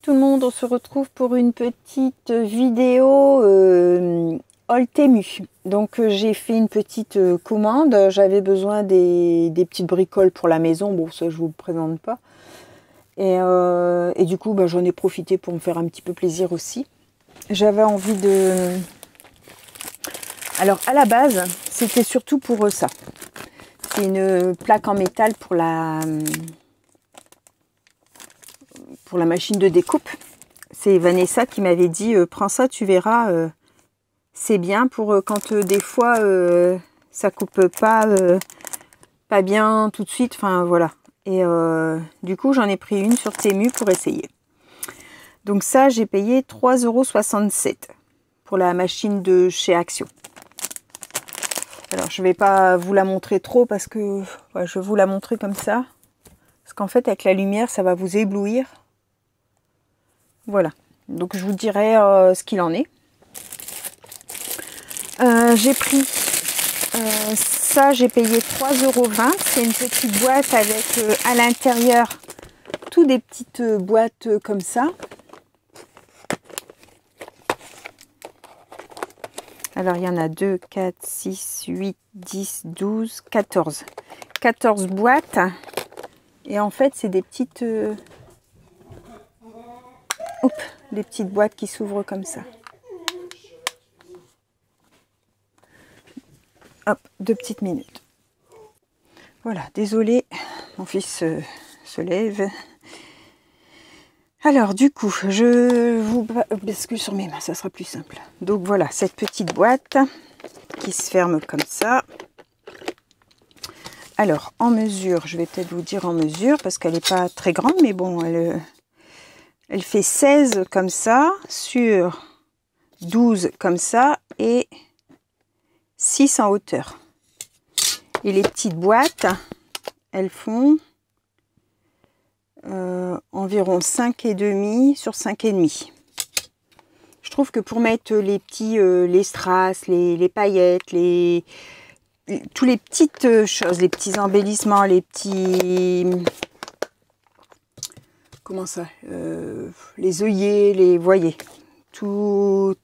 Tout le monde, on se retrouve pour une petite vidéo haul Temu. Donc j'ai fait une petite commande, j'avais besoin des petites bricoles pour la maison, bon ça je vous le présente pas. Et du coup j'en ai profité pour me faire un petit peu plaisir aussi. J'avais envie de... Alors à la base, c'était surtout pour ça. C'est une plaque en métal pour la machine de découpe. C'est Vanessa qui m'avait dit prends ça, tu verras, c'est bien pour quand des fois ça coupe pas bien tout de suite, enfin voilà. Et du coup j'en ai pris une sur Temu pour essayer. Donc ça j'ai payé 3,67 € pour la machine de chez Action. Alors je vais pas vous la montrer trop parce que ouais, je vais vous la montrer comme ça. Parce qu'en fait avec la lumière ça va vous éblouir. Voilà, donc je vous dirai ce qu'il en est. J'ai pris ça, j'ai payé 3,20 €. C'est une petite boîte avec à l'intérieur toutes des petites boîtes comme ça. Alors il y en a 2, 4, 6, 8, 10, 12, 14. 14 boîtes. Et en fait c'est des petites... des petites boîtes qui s'ouvrent comme ça. Hop, 2 petites minutes. Voilà, désolé, mon fils se lève. Alors du coup, je vous bascule sur mes mains, ça sera plus simple. Donc voilà, cette petite boîte qui se ferme comme ça. Alors, en mesure, je vais peut-être vous dire en mesure, parce qu'elle n'est pas très grande, mais bon, elle fait 16 comme ça, sur 12 comme ça, et 6 en hauteur. Et les petites boîtes, elles font environ 5,5 sur 5,5. Je trouve que pour mettre les petits, les strass, les paillettes, tous les petites choses, les petits embellissements, les petits... Comment ça les œillets, les... Voyez, tout...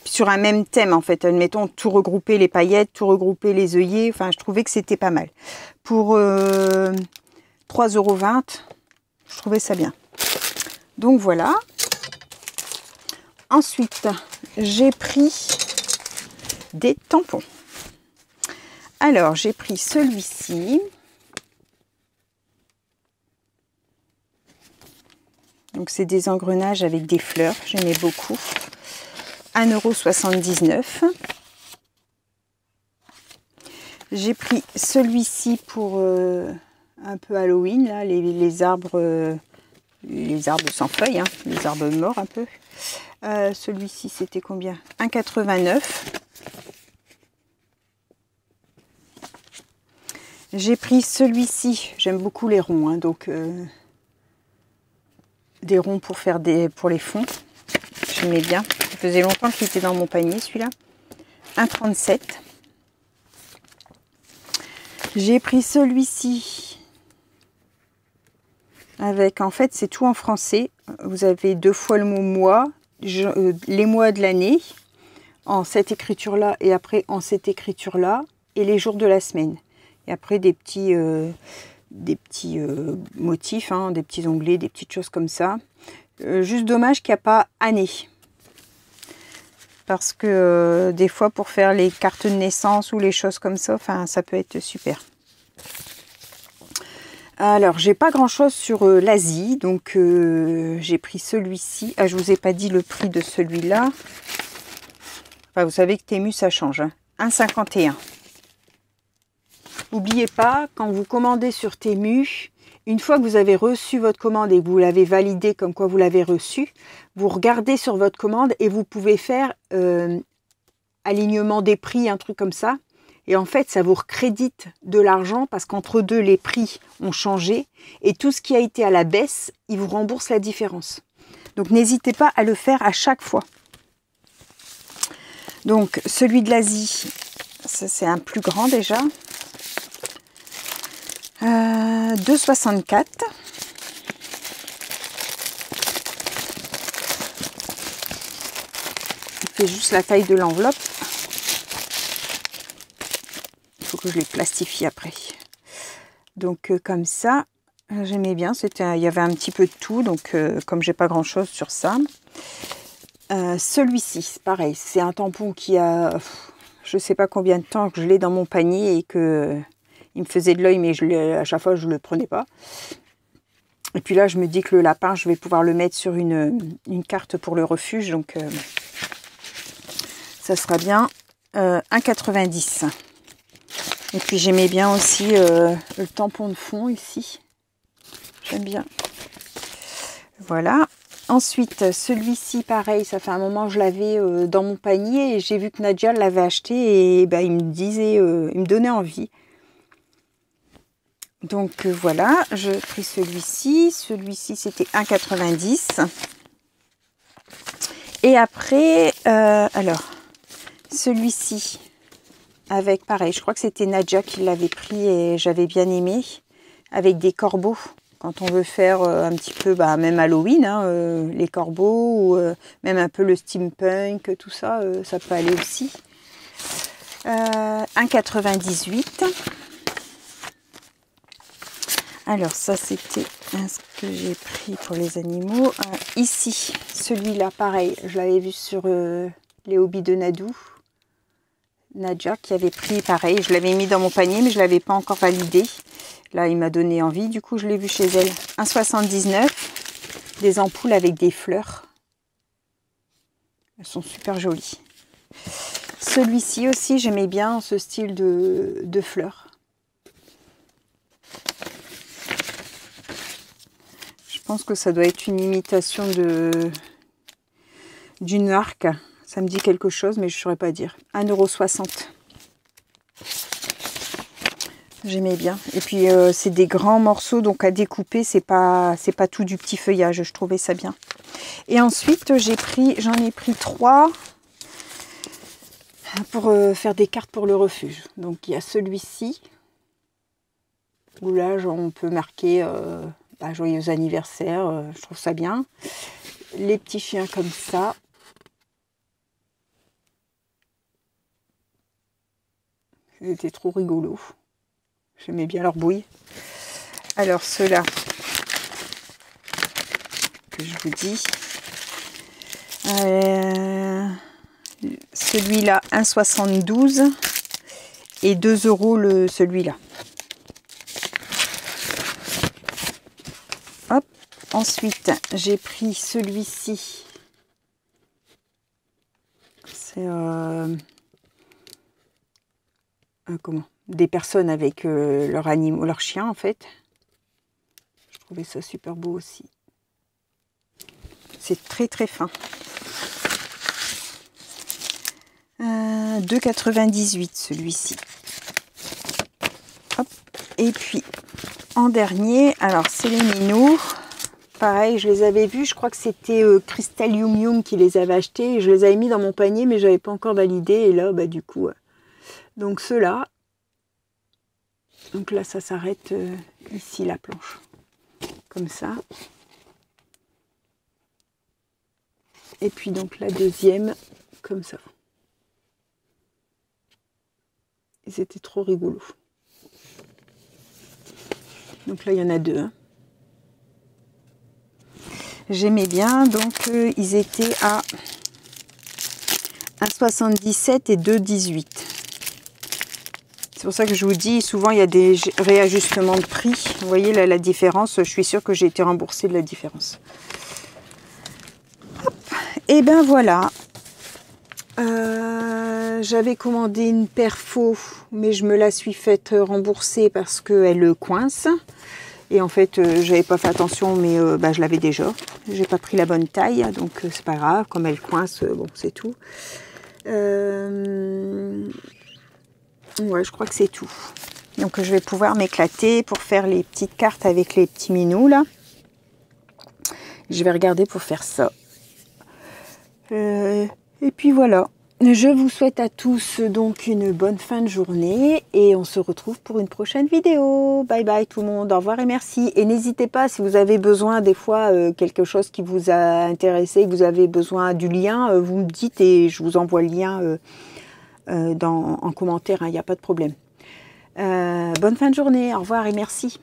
sur un même thème en fait, admettons tout regrouper les paillettes, tout regrouper les œillets, enfin je trouvais que c'était pas mal. Pour 3,20 €, je trouvais ça bien. Donc voilà. Ensuite, j'ai pris des tampons. Alors j'ai pris celui-ci. Donc c'est des engrenages avec des fleurs, j'aimais beaucoup. 1,79 €. J'ai pris celui-ci pour un peu Halloween, là, les arbres sans feuilles, hein, les arbres morts un peu. Celui-ci c'était combien? 1,89 €. J'ai pris celui-ci, j'aime beaucoup les ronds, hein, donc des ronds pour faire pour les fonds. J'aimais bien. Ça faisait longtemps qu'il était dans mon panier celui-là. 1,37 €. J'ai pris celui-ci avec, en fait, c'est tout en français. Vous avez 2 fois le mot mois, les mois de l'année, en cette écriture-là et après en cette écriture-là, et les jours de la semaine. Et après des petits motifs, hein, des petits onglets, des petites choses comme ça. Juste dommage qu'il n'y a pas année. Parce que des fois pour faire les cartes de naissance ou les choses comme ça, enfin ça peut être super. Alors j'ai pas grand chose sur l'Asie, donc j'ai pris celui-ci. Ah, je vous ai pas dit le prix de celui-là. Enfin, vous savez que Temu ça change, hein. 1,51 €. N'oubliez pas, quand vous commandez sur Temu, une fois que vous avez reçu votre commande et que vous l'avez validée comme quoi vous l'avez reçue, vous regardez sur votre commande et vous pouvez faire alignement des prix, un truc comme ça. Et en fait, ça vous recrédite de l'argent parce qu'entre deux, les prix ont changé. Et tout ce qui a été à la baisse, ils vous remboursent la différence. Donc, n'hésitez pas à le faire à chaque fois. Donc, celui de l'Asie, ça c'est un plus grand déjà. 2,64 €. c'était juste la taille de l'enveloppe. Il faut que je les plastifie après. Donc comme ça, j'aimais bien. Il y avait un petit peu de tout, donc comme j'ai pas grand chose sur ça. Celui-ci, c'est pareil, c'est un tampon qui a, je sais pas combien de temps que je l'ai dans mon panier et que il me faisait de l'œil, mais à chaque fois je le prenais pas. Et puis là, je me dis que le lapin, je vais pouvoir le mettre sur une carte pour le refuge, donc ça sera bien 1,90 €. Et puis j'aimais bien aussi le tampon de fond ici. J'aime bien. Voilà. Ensuite, celui-ci, pareil, ça fait un moment que je l'avais dans mon panier et j'ai vu que Nadia l'avait acheté et bah, il me donnait envie. Donc voilà, je pris celui-ci. Celui-ci, c'était 1,90 €. Et après, alors, celui-ci, avec pareil, je crois que c'était Nadia qui l'avait pris et j'avais bien aimé, avec des corbeaux. Quand on veut faire un petit peu, bah, même Halloween, hein, les corbeaux, ou même un peu le steampunk, tout ça, ça peut aller aussi. 1,98 €. Alors ça, c'était ce que j'ai pris pour les animaux. Ici, celui-là, pareil, je l'avais vu sur les hobbies de Nadia, qui avait pris, pareil, je l'avais mis dans mon panier, mais je ne l'avais pas encore validé. Là, il m'a donné envie, du coup, je l'ai vu chez elle. 1,79 €, des ampoules avec des fleurs. Elles sont super jolies. Celui-ci aussi, j'aimais bien ce style de fleurs. Je pense que ça doit être une imitation d'une arc. Ça me dit quelque chose, mais je ne saurais pas dire. 1,60 €. J'aimais bien. Et puis, c'est des grands morceaux, donc à découper, c'est pas tout du petit feuillage. Je trouvais ça bien. Et ensuite, j'en ai pris 3 pour faire des cartes pour le refuge. Donc, il y a celui-ci, où là, on peut marquer joyeux anniversaire. Je trouve ça bien. Les petits chiens comme ça. C'était trop rigolo. J'aimais bien leur bouille. Alors ceux-là, que je vous dis. Celui-là, 1,72 € et 2 € celui-là. Hop. Ensuite, j'ai pris celui-ci. C'est comment? Des personnes avec leurs animaux, leurs chiens en fait. Je trouvais ça super beau aussi. C'est très très fin. 2,98 € celui-ci. Hop. Et puis en dernier, alors c'est les minous. Pareil, je les avais vus. Je crois que c'était Crystal Yum Yum qui les avait achetés. Je les avais mis dans mon panier, mais j'avais pas encore validé. Et là, bah du coup, donc ceux-là. Donc là, ça s'arrête ici, la planche. Comme ça. Et puis donc la deuxième, comme ça. Et c'était trop rigolo. Donc là, il y en a 2. Hein. J'aimais bien. Donc, ils étaient à 1,77 € et 2,18 €. C'est pour ça que je vous dis, souvent il y a des réajustements de prix. Vous voyez là la différence, je suis sûre que j'ai été remboursée de la différence. Hop. Et ben voilà. J'avais commandé une paire faux, mais je me la suis faite rembourser parce qu'elle coince. Et en fait, j'avais pas fait attention, mais je l'avais déjà. J'ai pas pris la bonne taille, donc c'est pas grave. Comme elle coince, bon, c'est tout. Ouais, je crois que c'est tout. Donc je vais pouvoir m'éclater pour faire les petites cartes avec les petits minous là. Je vais regarder pour faire ça. Et puis voilà. Je vous souhaite à tous donc une bonne fin de journée et on se retrouve pour une prochaine vidéo. Bye bye tout le monde, au revoir et merci. Et n'hésitez pas, si vous avez besoin des fois quelque chose qui vous a intéressé, que vous avez besoin du lien, vous me dites et je vous envoie le lien en commentaire, il n'y a pas de problème. Bonne fin de journée, au revoir et merci.